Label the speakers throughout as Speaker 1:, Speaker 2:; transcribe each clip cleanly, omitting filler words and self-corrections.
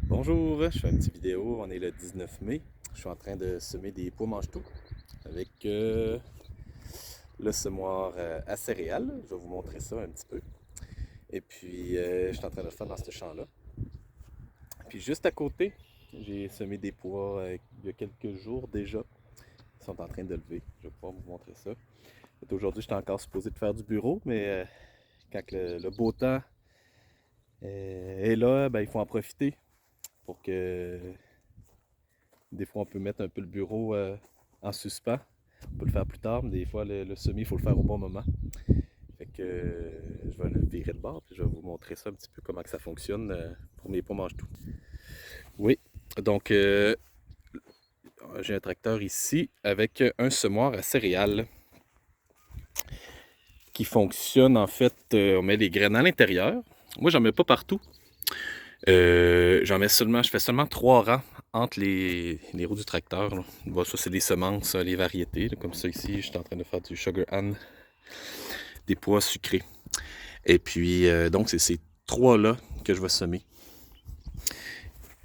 Speaker 1: Bonjour, je fais une petite vidéo, on est le 19 mai. Je suis en train de semer des pois mange-tout avec le semoir à céréales. Je vais vous montrer ça un petit peu. Et puis, je suis en train de le faire dans ce champ-là. Puis juste à côté, j'ai semé des pois il y a quelques jours déjà. Ils sont en train de lever. Je vais pouvoir vous montrer ça. Aujourd'hui, j'étais encore supposé de faire du bureau, mais quand le beau temps est là, ben, il faut en profiter pour que des fois on peut mettre un peu le bureau en suspens. On peut le faire plus tard, mais des fois le semis, il faut le faire au bon moment. Fait que je vais le virer de bord, puis je vais vous montrer ça un petit peu comment que ça fonctionne pour mes pois mange-tout. Oui, donc j'ai un tracteur ici avec un semoir à céréales qui fonctionne en fait, on met les graines à l'intérieur. Moi, j'en mets pas partout. Je fais seulement 3 rangs entre les roues du tracteur. Là. Bon, ça, c'est des semences, les variétés. Là, comme ça, ici, je suis en train de faire du Sugar Ann, des pois sucrés. Et puis, donc, c'est ces 3-là que je vais semer.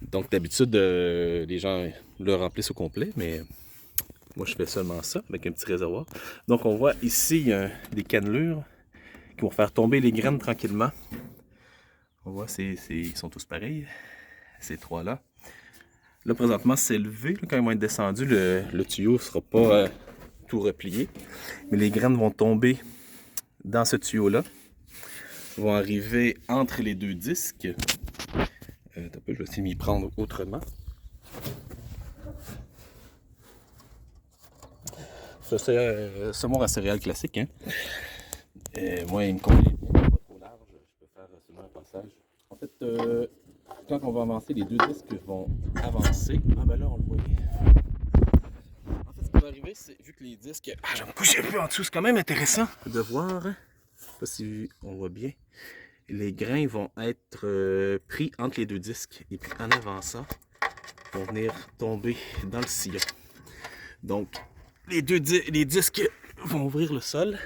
Speaker 1: Donc, d'habitude, les gens le remplissent au complet, mais moi, je fais seulement ça avec un petit réservoir. Donc, on voit ici, il y a des cannelures qui vont faire tomber les graines tranquillement. On voit, ils sont tous pareils, ces 3-là. Là, présentement, c'est levé. Là, quand ils vont être descendus, le tuyau ne sera pas tout replié. Mais les graines vont tomber dans ce tuyau-là. Vont arriver entre les deux disques. Je vais essayer de m'y prendre autrement. Ça, c'est un semoir à céréales classique. Hein? Moi, il me convient bien. Il n'est pas trop large. Je peux faire seulement un passage. En fait, quand on va avancer, les deux disques vont avancer. Ah ben là, on le voyait. En fait, ce qui va arriver, c'est vu que les disques... Ah, je vais me coucher un peu en dessous. C'est quand même intéressant de voir. Hein? Je sais pas si on voit bien. Les grains vont être pris entre les deux disques. Et puis en avançant, vont venir tomber dans le sillon. Donc, les disques vont ouvrir le sol.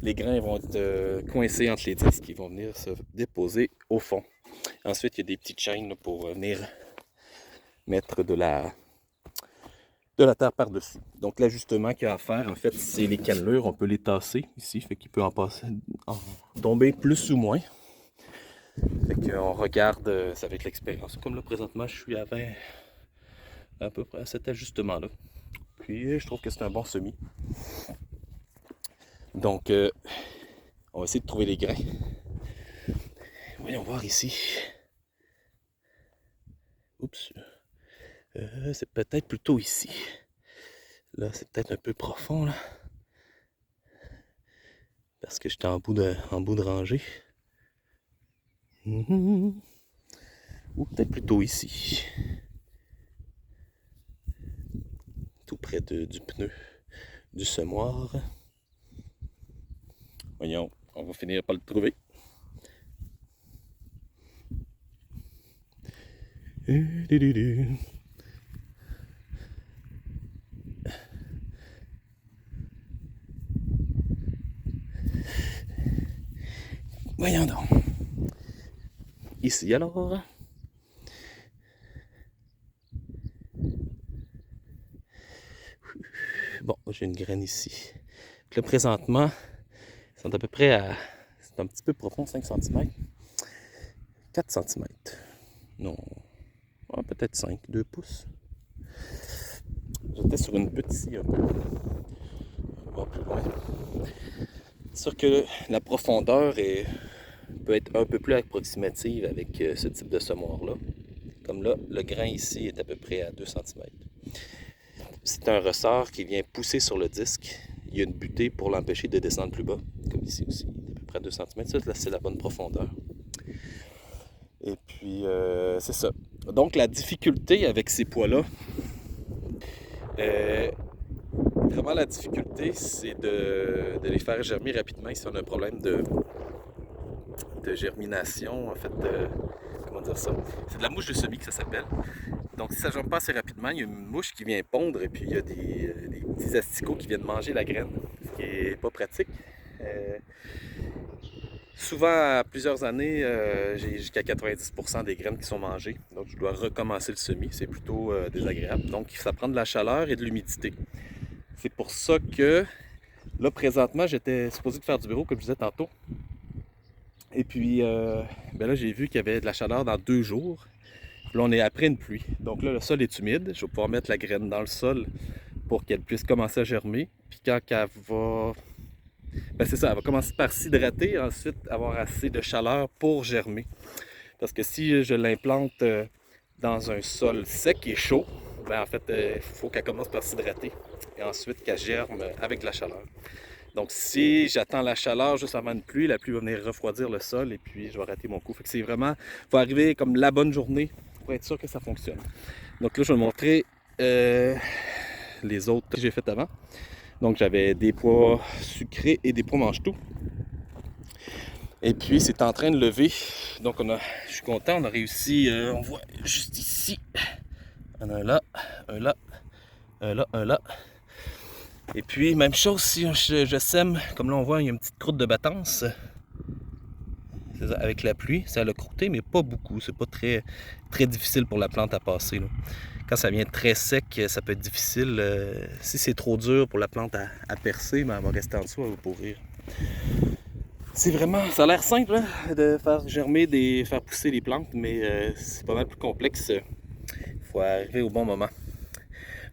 Speaker 1: Les grains vont être coincés entre les disques. Ils vont venir se déposer au fond. Ensuite, il y a des petites chaînes pour venir mettre de la terre par-dessus. Donc, l'ajustement qu'il y a à faire, en fait, c'est les cannelures. On peut les tasser ici. Fait qu'il peut en tomber plus ou moins. Fait qu'on regarde ça avec l'expérience. Comme là, présentement, je suis à peu près à cet ajustement-là. Puis, je trouve que c'est un bon semis. Donc, on va essayer de trouver les grains. Voyons voir ici. Oups. C'est peut-être plutôt ici. Là, c'est peut-être un peu profond, là. Parce que j'étais en bout de rangée. Ou peut-être plutôt ici. Tout près du pneu du semoir. Voyons, on va finir par le trouver. Voyons donc. Ici alors. Bon, j'ai une graine ici. Là, présentement, ils sont à peu près à... C'est un petit peu profond, 5 cm. 4 cm. Non. Ah, peut-être 5, 2 pouces. J'étais sur une petite scie un peu. On va voir plus loin. C'est sûr que la profondeur peut être un peu plus approximative avec ce type de semoir-là. Comme là, le grain ici est à peu près à 2 cm. C'est un ressort qui vient pousser sur le disque. Il y a une butée pour l'empêcher de descendre plus bas, comme ici aussi, à peu près à 2 cm. Ça, là, c'est la bonne profondeur. Et puis, c'est ça. Donc, la difficulté avec ces pois-là, vraiment la difficulté, c'est de les faire germer rapidement si on a un problème de germination, en fait, comment dire ça? C'est de la mouche de semis que ça s'appelle. Donc, si ça ne germe pas assez rapidement, il y a une mouche qui vient pondre et puis il y a des petits asticots qui viennent manger la graine, ce qui n'est pas pratique. Souvent, à plusieurs années, j'ai jusqu'à 90% des graines qui sont mangées. Donc, je dois recommencer le semis. C'est plutôt désagréable. Donc, ça prend de la chaleur et de l'humidité. C'est pour ça que, là, présentement, j'étais supposé de faire du bureau, comme je disais tantôt. Et puis, ben là, j'ai vu qu'il y avait de la chaleur dans 2 jours. Puis là, on est après une pluie. Donc là, le sol est humide. Je vais pouvoir mettre la graine dans le sol pour qu'elle puisse commencer à germer. Puis quand elle va... Ben c'est ça, elle va commencer par s'hydrater, ensuite avoir assez de chaleur pour germer. Parce que si je l'implante dans un sol sec et chaud, ben en fait, il faut qu'elle commence par s'hydrater. Et ensuite qu'elle germe avec de la chaleur. Donc si j'attends la chaleur juste avant une pluie, la pluie va venir refroidir le sol et puis je vais rater mon coup. Fait que c'est vraiment, il faut arriver comme la bonne journée pour être sûr que ça fonctionne. Donc là, je vais vous montrer les autres que j'ai fait avant. Donc j'avais des pois sucrés et des pois mange-tout. Et puis c'est en train de lever. Donc je suis content, on a réussi, on voit juste ici. On a un là, un là, un là, un là. Et puis même chose si je sème, comme là on voit il y a une petite croûte de battance. C'est ça, avec la pluie, ça l'a croûté, mais pas beaucoup. C'est pas très, très difficile pour la plante à passer, là. Quand ça vient très sec, ça peut être difficile. Si c'est trop dur pour la plante à percer, ben elle va rester en dessous, elle va pourrir. C'est vraiment, ça a l'air simple hein, de faire germer, faire pousser les plantes, mais c'est pas mal plus complexe. Il faut arriver au bon moment.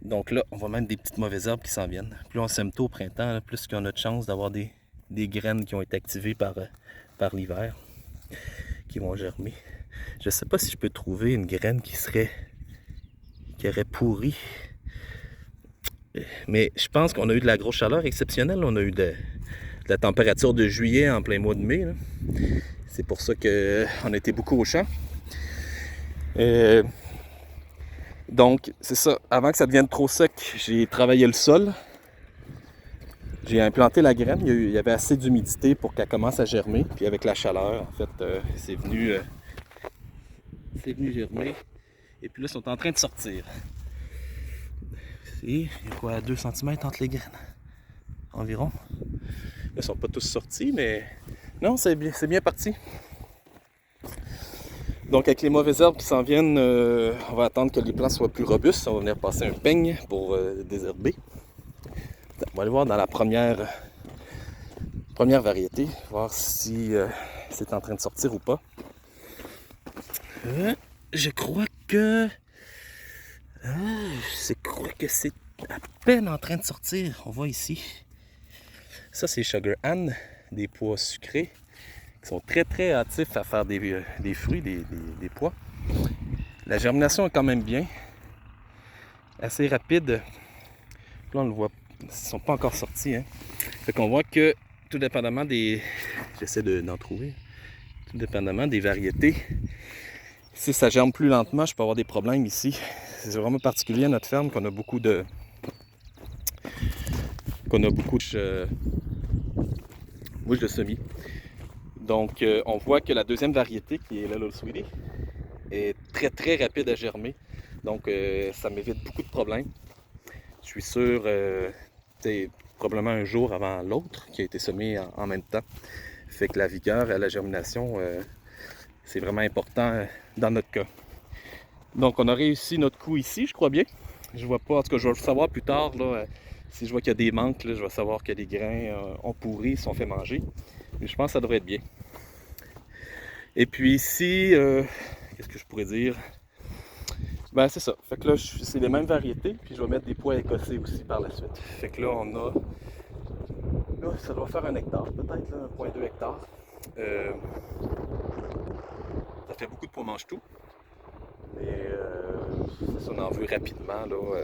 Speaker 1: Donc là, on va mettre des petites mauvaises herbes qui s'en viennent. Plus on sème tôt au printemps, là, plus qu'on a de chance d'avoir des graines qui ont été activées par l'hiver, qui vont germer. Je sais pas si je peux trouver une graine qui aurait pourri. Mais je pense qu'on a eu de la grosse chaleur exceptionnelle. On a eu de la température de juillet en plein mois de mai. C'est pour ça qu'on a été beaucoup au champ. Donc, c'est ça. Avant que ça devienne trop sec, j'ai travaillé le sol. J'ai implanté la graine. Il y avait assez d'humidité pour qu'elle commence à germer. Puis avec la chaleur, en fait, c'est venu germer. Et puis là, ils sont en train de sortir. Il y a quoi, 2 cm entre les graines? Environ. Ils ne sont pas tous sortis, mais non, c'est bien parti. Donc avec les mauvaises herbes qui s'en viennent, on va attendre que les plants soient plus robustes. On va venir passer un peigne pour désherber. On va aller voir dans la première variété, voir si c'est en train de sortir ou pas. Je crois que c'est à peine en train de sortir. On voit ici. Ça, c'est Sugar Ann, des pois sucrés qui sont très très hâtifs à faire des fruits, des pois. La germination est quand même bien, assez rapide. Là, on le voit, ils ne sont pas encore sortis. Hein. Fait qu'on voit que tout dépendamment des. J'essaie d'en trouver. Tout dépendamment des variétés. Si ça germe plus lentement, je peux avoir des problèmes ici. C'est vraiment particulier à notre ferme qu'on a beaucoup de mouches de semis. Donc on voit que la deuxième variété, qui est Little Sweetie, est très très rapide à germer. Donc ça m'évite beaucoup de problèmes. Je suis sûr, c'est probablement un jour avant l'autre qui a été semé en même temps. Fait que la vigueur à la germination, c'est vraiment important dans notre cas. Donc on a réussi notre coup ici, je crois bien. Je vois pas, en tout cas je vais le savoir plus tard, là, si je vois qu'il y a des manques, là, je vais savoir que les grains ont pourri, sont fait manger. Mais je pense que ça devrait être bien. Et puis ici, qu'est-ce que je pourrais dire? Ben c'est ça. Fait que là, c'est les mêmes variétés, puis je vais mettre des pois écossais aussi par la suite. Fait que là, on a... Là, ça doit faire 1 hectare, peut-être, 1,2 hectare. Ça fait beaucoup de pois mange-tout. Mais ça, on en veut rapidement, là.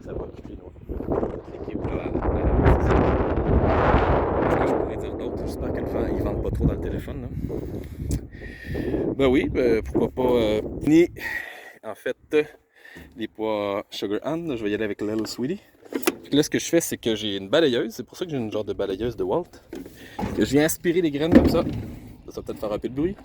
Speaker 1: Ça va occuper notre équipe, là, Qu'est-ce que je pourrais dire d'autre? J'espère qu'ils ne vendent pas trop dans le téléphone, là. Ben oui, pourquoi pas. En fait, les pois Sugar Ann, je vais y aller avec Little Sweetie. Puis là, ce que je fais, c'est que j'ai une balayeuse. C'est pour ça que j'ai une genre de balayeuse de Walt. Que je viens aspirer les graines comme ça. Ça va peut-être faire un peu de bruit.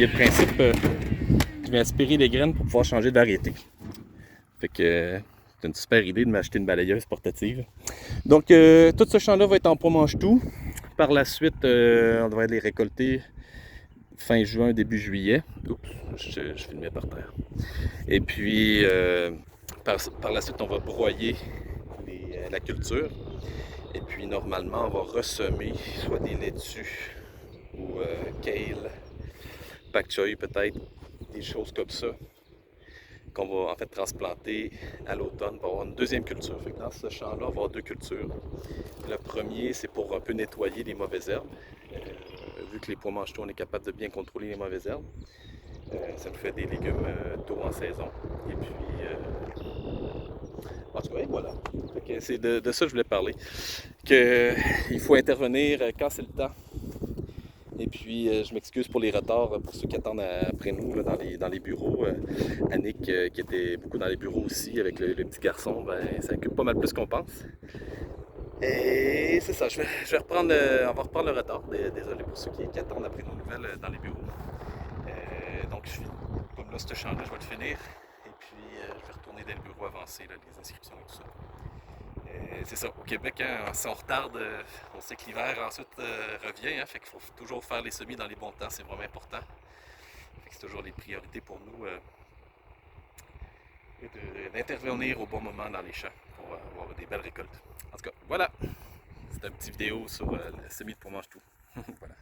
Speaker 1: il y a le principe qui vient aspirer les graines pour pouvoir changer de variété. Fait que c'est une super idée de m'acheter une balayeuse portative. Donc tout ce champ-là va être en pois mange-tout. Par la suite, on devrait les récolter fin juin, début juillet. Oups, je filmais par terre. Et puis par la suite, on va broyer la culture. Et puis normalement, on va ressemer soit des laitues ou kale, pak choy peut-être, des choses comme ça, qu'on va en fait transplanter à l'automne pour avoir une deuxième culture. Fait que dans ce champ-là, on va avoir deux cultures. Le premier, c'est pour un peu nettoyer les mauvaises herbes. Vu que les pois mange-tout, on est capable de bien contrôler les mauvaises herbes. Ça nous fait des légumes tôt en saison. Et puis, en tout cas, voilà. C'est de ça que je voulais parler. Il faut intervenir quand c'est le temps. Et puis, je m'excuse pour les retards, pour ceux qui attendent après nous là, dans les bureaux. Annick, qui était beaucoup dans les bureaux aussi avec le petit garçon, ben, ça occupe pas mal plus qu'on pense. Et c'est ça, je vais reprendre, on va reprendre le retard. Désolé pour ceux qui attendent après nos nouvelles dans les bureaux. Donc, comme là, ce champ-là, je vais le finir. Et puis, je vais retourner dans le bureau avancé, là, les inscriptions et tout ça. C'est ça, au Québec, hein, si on retarde, on sait que l'hiver ensuite revient, hein, fait qu'il faut toujours faire les semis dans les bons temps, c'est vraiment important. Fait que c'est toujours les priorités pour nous d'intervenir au bon moment dans les champs pour avoir des belles récoltes. En tout cas, voilà, c'est une petite vidéo sur le semis de pour mange tout. Voilà.